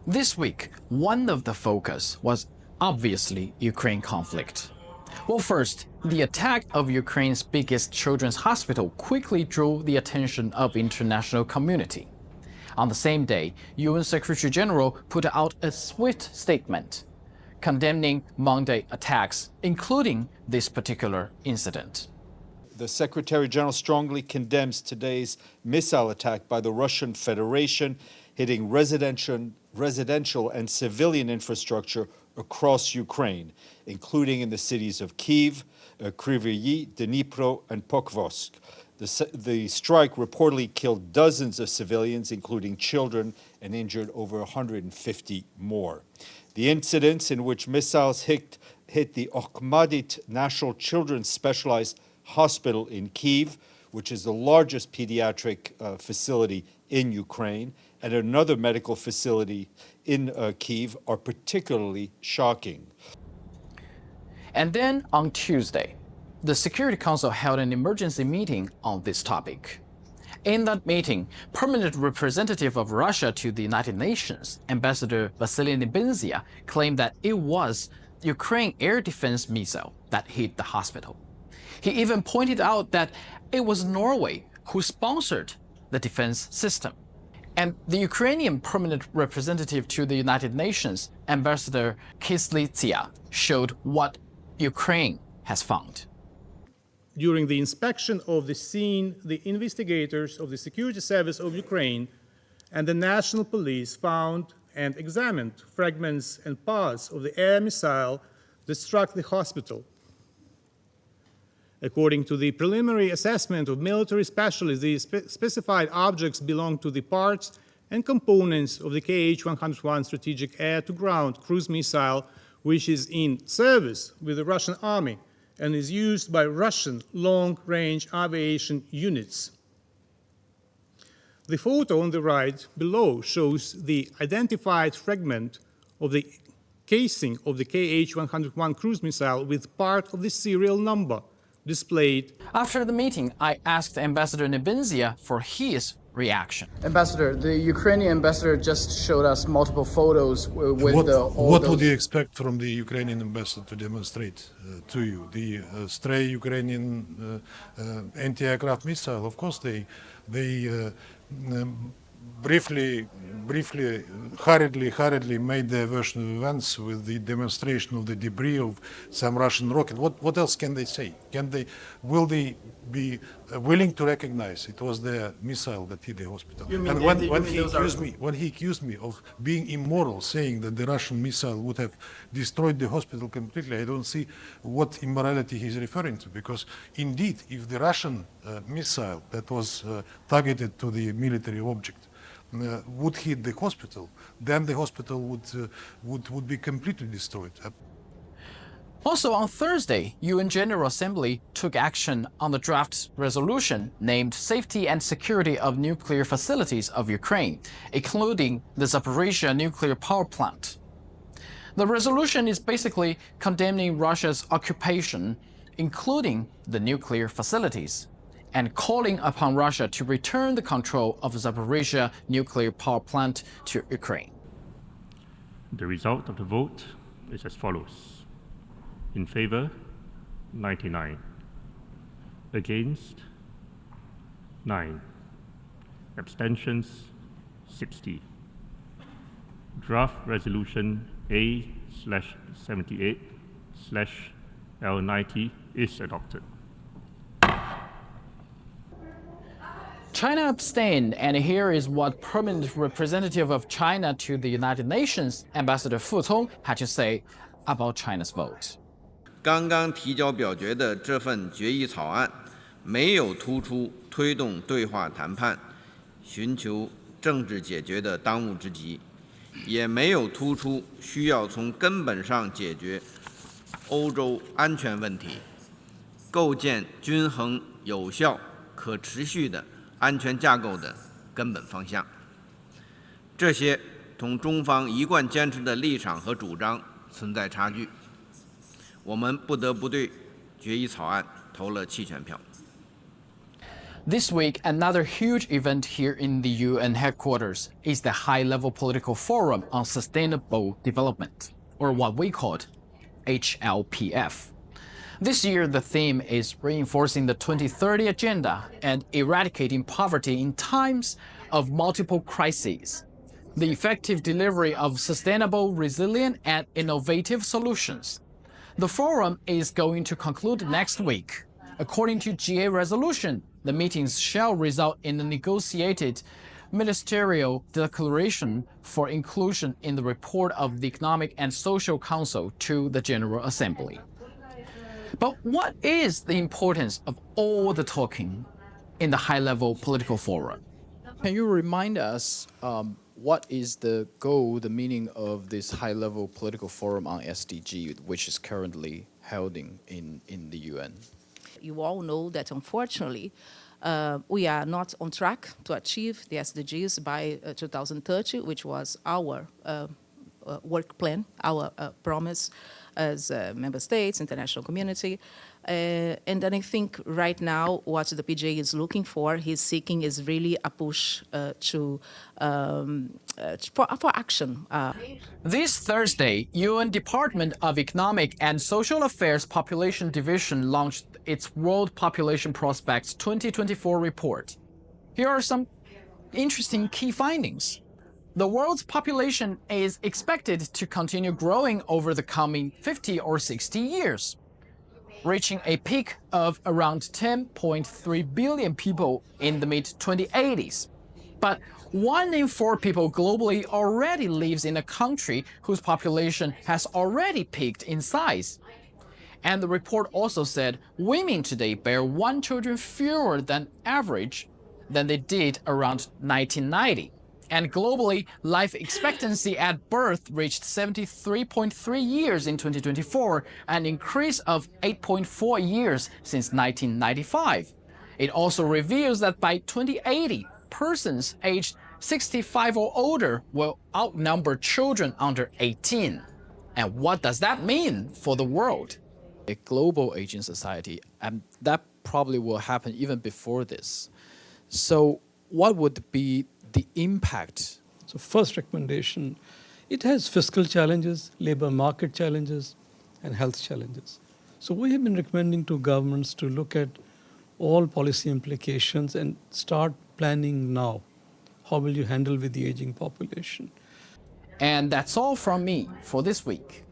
This week, one of the focus was obviously Ukraine conflict. Well, first, the attack of Ukraine's biggest children's hospital quickly drew the attention of the international community. On the same day, UN Secretary General put out a swift statement condemning Monday attacks, including this particular incident. The Secretary General strongly condemns today's missile attack by the Russian Federation, hitting residential and civilian infrastructure across Ukraine, including in the cities of Kyiv, Kryvyi, Dnipro, and Pokrovsk. The strike reportedly killed dozens of civilians, including children, and injured over 150 more. The incidents in which missiles hit the Okhmadit National Children's Specialized Hospital in Kyiv, which is the largest pediatric facility in Ukraine, and another medical facility in Kyiv are particularly shocking. And then on Tuesday, the Security Council held an emergency meeting on this topic. In that meeting, permanent representative of Russia to the United Nations, Ambassador Vasily Nebenzia, claimed that it was Ukraine air defense missile that hit the hospital. He even pointed out that it was Norway who sponsored the defense system. And the Ukrainian permanent representative to the United Nations, Ambassador Kyslytsya, showed what Ukraine has found. During the inspection of the scene, the investigators of the Security Service of Ukraine and the National Police found and examined fragments and parts of the air missile that struck the hospital. According to the preliminary assessment of military specialists, the specified objects belong to the parts and components of the Kh-101 strategic air-to-ground cruise missile, which is in service with the Russian army and is used by Russian long-range aviation units. The photo on the right below shows the identified fragment of the casing of the Kh-101 cruise missile with part of the serial number displayed. After the meeting, I asked Ambassador Nebenzia for his reaction. Ambassador, the Ukrainian ambassador just showed us multiple photos with what would you expect from the Ukrainian ambassador to demonstrate to you? The stray Ukrainian anti-aircraft missile? Of course, they briefly, hurriedly made their version of events with the demonstration of the debris of some Russian rocket. What else can they say? Will they be willing to recognize it was their missile that hit the hospital? And when he accused me of being immoral, saying that the Russian missile would have destroyed the hospital completely, I don't see what immorality he's referring to, because indeed, if the Russian missile that was targeted to the military object would hit the hospital, then the hospital would be completely destroyed. Also on Thursday, UN General Assembly took action on the draft resolution named Safety and Security of Nuclear Facilities of Ukraine, including the Zaporizhzhia nuclear power plant. The resolution is basically condemning Russia's occupation, including the nuclear facilities, and calling upon Russia to return the control of Zaporizhzhia nuclear power plant to Ukraine. The result of the vote is as follows. In favor, 99. Against, 9. Abstentions, 60. Draft Resolution A/78/L90 is adopted. China abstained, and here is what permanent representative of China to the United Nations, Ambassador Fu Cong, had to say about China's vote. 刚刚提交表决的这份决议草案，没有突出推动对话谈判、寻求政治解决的当务之急，也没有突出需要从根本上解决欧洲安全问题，构建均衡、有效、可持续的安全架构的根本方向。这些同中方一贯坚持的立场和主张存在差距，我们不得不对决议草案投了弃权票。This week, another huge event here in the UN headquarters is the High-Level Political Forum on Sustainable Development, or what we call HLPF. This year, the theme is reinforcing the 2030 agenda and eradicating poverty in times of multiple crises. The effective delivery of sustainable, resilient, and innovative solutions. The forum is going to conclude next week. According to GA resolution, the meetings shall result in a negotiated ministerial declaration for inclusion in the report of the Economic and Social Council to the General Assembly. But what is the importance of all the talking in the high-level political forum? Can you remind us what is the goal, the meaning of this high-level political forum on SDG, which is currently held in the UN? You all know that, unfortunately, we are not on track to achieve the SDGs by 2030, which was our work plan, our promise as member states, international community. And then I think right now what the PJ is looking for, he's seeking, is really a push for action. This Thursday, UN Department of Economic and Social Affairs Population Division launched its World Population Prospects 2024 report. Here are some interesting key findings. The world's population is expected to continue growing over the coming 50 or 60 years, reaching a peak of around 10.3 billion people in the mid-2080s. But 1 in 4 people globally already lives in a country whose population has already peaked in size. And the report also said women today bear 1 child fewer than average than they did around 1990. And globally, life expectancy at birth reached 73.3 years in 2024, an increase of 8.4 years since 1995. It also reveals that by 2080, persons aged 65 or older will outnumber children under 18. And what does that mean for the world? A global aging society, and that probably will happen even before this. So what would be the impact? So first recommendation, it has fiscal challenges, labor market challenges, and health challenges. So we have been recommending to governments to look at all policy implications and start planning now. How will you handle with the aging population? And that's all from me for this week.